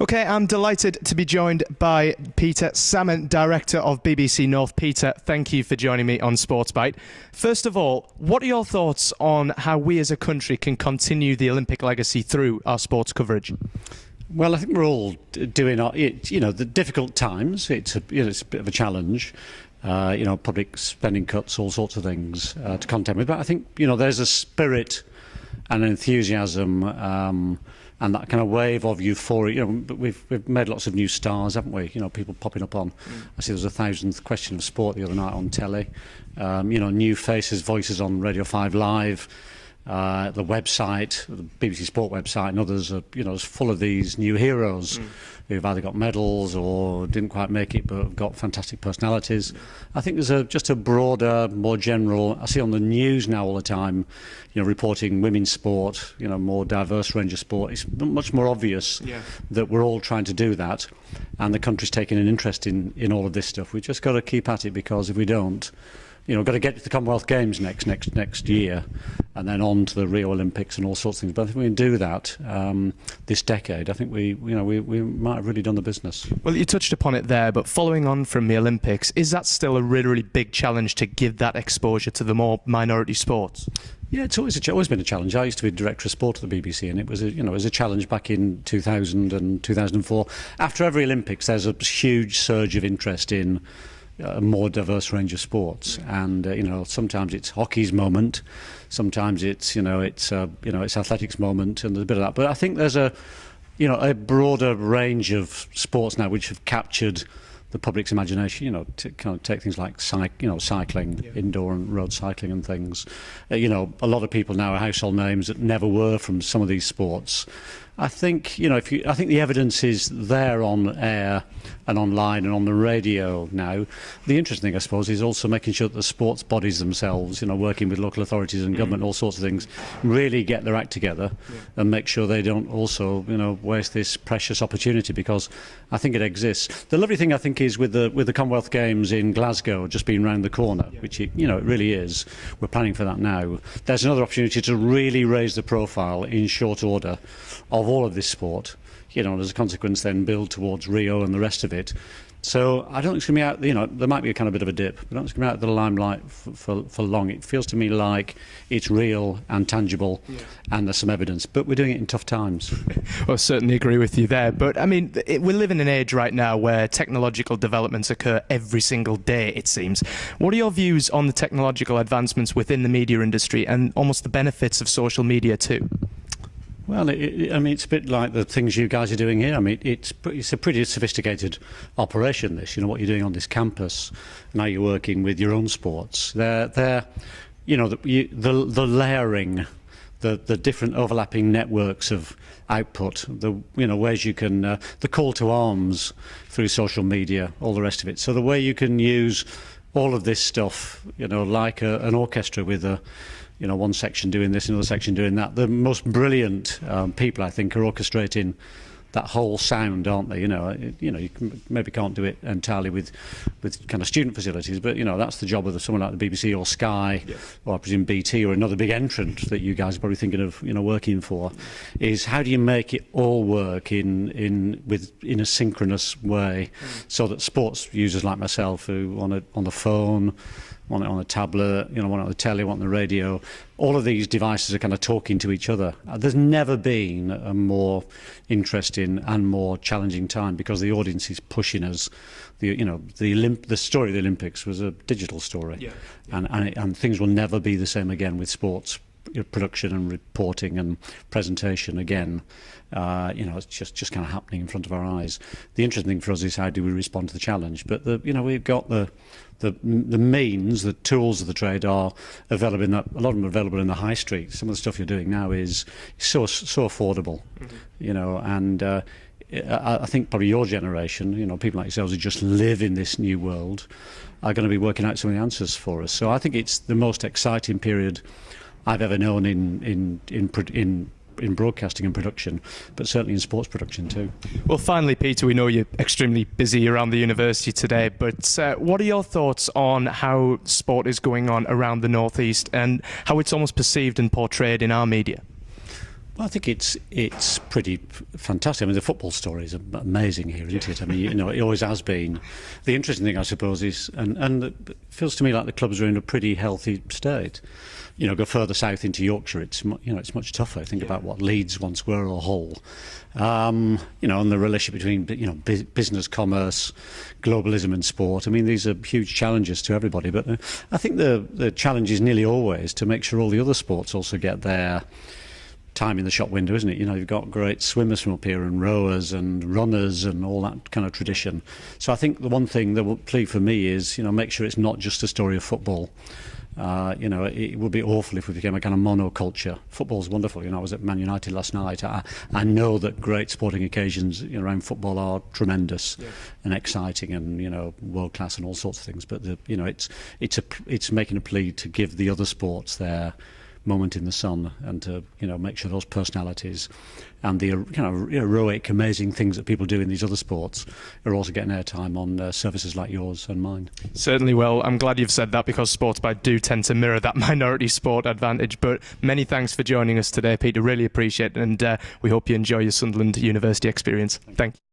Okay, I'm delighted to be joined by Peter Salmon, Director of BBC North. Peter, thank you for joining me on SportsByte. First of all, what are your thoughts on how we as a country can continue the Olympic legacy through our sports coverage? Well, I think we're all doing the difficult times. It's a bit of a challenge. Public spending cuts, all sorts of things to contend with. But I think there's a spirit and an enthusiasm and that kind of wave of euphoria. We've made lots of new stars, haven't we? People popping up on. I see there was a 1,000th question of sport the other night on telly. New faces, voices on Radio 5 Live. The website, the BBC Sport website, and others are, is full of these new heroes who've either got medals or didn't quite make it, but have got fantastic personalities. I think there's just a broader, more general. I see on the news now all the time, reporting women's sport, more diverse range of sport. It's much more obvious that we're all trying to do that, and the country's taking an interest in all of this stuff. We've just got to keep at it, because if we don't, got to get to the Commonwealth Games next year, and then on to the Rio Olympics and all sorts of things. But if we can do that this decade, I think we might have really done the business. Well, you touched upon it there, but following on from the Olympics, is that still a really, really big challenge to give that exposure to the more minority sports? Yeah, it's always been a challenge. I used to be director of sport at the BBC, and it was a challenge back in 2000 and 2004. After every Olympics, there's a huge surge of interest in a more diverse range of sports, and sometimes it's hockey's moment, sometimes it's it's athletics moment, and there's a bit of that. But I think there's a broader range of sports now which have captured the public's imagination. To kind of take things like cycling, indoor and road cycling and things. A lot of people now are household names that never were from some of these sports. I think I think the evidence is there on air and online and on the radio now. The interesting thing, I suppose, is also making sure that the sports bodies themselves, working with local authorities and government, all sorts of things, really get their act together and make sure they don't also waste this precious opportunity, because I think it exists. The lovely thing, I think, is with the Commonwealth Games in Glasgow just being round the corner, which it really is. We're planning for that now. There's another opportunity to really raise the profile in short order of all of this sport, and as a consequence then build towards Rio and the rest of it. So I don't think it's going to be out, there might be a kind of bit of a dip, but I don't think it's going to be out of the limelight for long. It feels to me like it's real and tangible, and there's some evidence, but we're doing it in tough times. Well, I certainly agree with you there, but I mean, we live in an age right now where technological developments occur every single day, it seems. What are your views on the technological advancements within the media industry and almost the benefits of social media too? Well, it's a bit like the things you guys are doing here. I mean, it's a pretty sophisticated operation, this, what you're doing on this campus. Now you're working with your own sports. The layering, the different overlapping networks of output, the ways you can, the call to arms through social media, all the rest of it. So the way you can use all of this stuff, like an orchestra with one section doing this, another section doing that. The most brilliant people, I think, are orchestrating that whole sound, aren't they? You maybe can't do it entirely with kind of student facilities, but that's the job of someone like the BBC or Sky, or I presume BT, or another big entrant that you guys are probably thinking of working for. Is how do you make it all work in a synchronous way, so that sports users like myself, who on the phone, want it on a tablet, want it on the telly, want it on the radio. All of these devices are kind of talking to each other. There's never been a more interesting and more challenging time, because the audience is pushing us. The story of the Olympics was a digital story, and things will never be the same again with sports production and reporting and presentation again. It's just kind of happening in front of our eyes. The interesting thing for us is how do we respond to the challenge. But we've got the means, the tools of the trade are available a lot of them are available in the high street. Some of the stuff you're doing now is so affordable, and I think probably your generation, people like yourselves who just live in this new world, are going to be working out some of the answers for us. So I think it's the most exciting period I've ever known in broadcasting and production, but certainly in sports production too. Well, finally, Peter, we know you're extremely busy around the university today, but what are your thoughts on how sport is going on around the North East and how it's almost perceived and portrayed in our media? Well, I think it's pretty fantastic. I mean, the football story is amazing here, isn't it? I mean, you know, it always has been. The interesting thing, I suppose, is, and it feels to me like the clubs are in a pretty healthy state. You know, go further south into Yorkshire, it's it's much tougher. Think about what Leeds once were, or Hull. You know, and the relationship between business, commerce, globalism, and sport. I mean, these are huge challenges to everybody. But I think the challenge is nearly always to make sure all the other sports also get their time in the shop window, isn't it? You know, you've got great swimmers from up here, and rowers and runners and all that kind of tradition. So I think the one thing that will plea for me is, you know, make sure it's not just a story of football. You know, it would be awful if we became a kind of monoculture. Football's wonderful. You know, I was at Man United last night. I know that great sporting occasions around football are tremendous and exciting, and, you know, world class and all sorts of things. But you know, it's making a plea to give the other sports their moment in the sun, and to, you know, make sure those personalities and the kind of heroic, amazing things that people do in these other sports are also getting airtime on services like yours and mine. Certainly. Well, I'm glad you've said that, because SportsByte do tend to mirror that minority sport advantage. But many thanks for joining us today, Peter. Really appreciate it, and we hope you enjoy your Sunderland University experience. Thank you.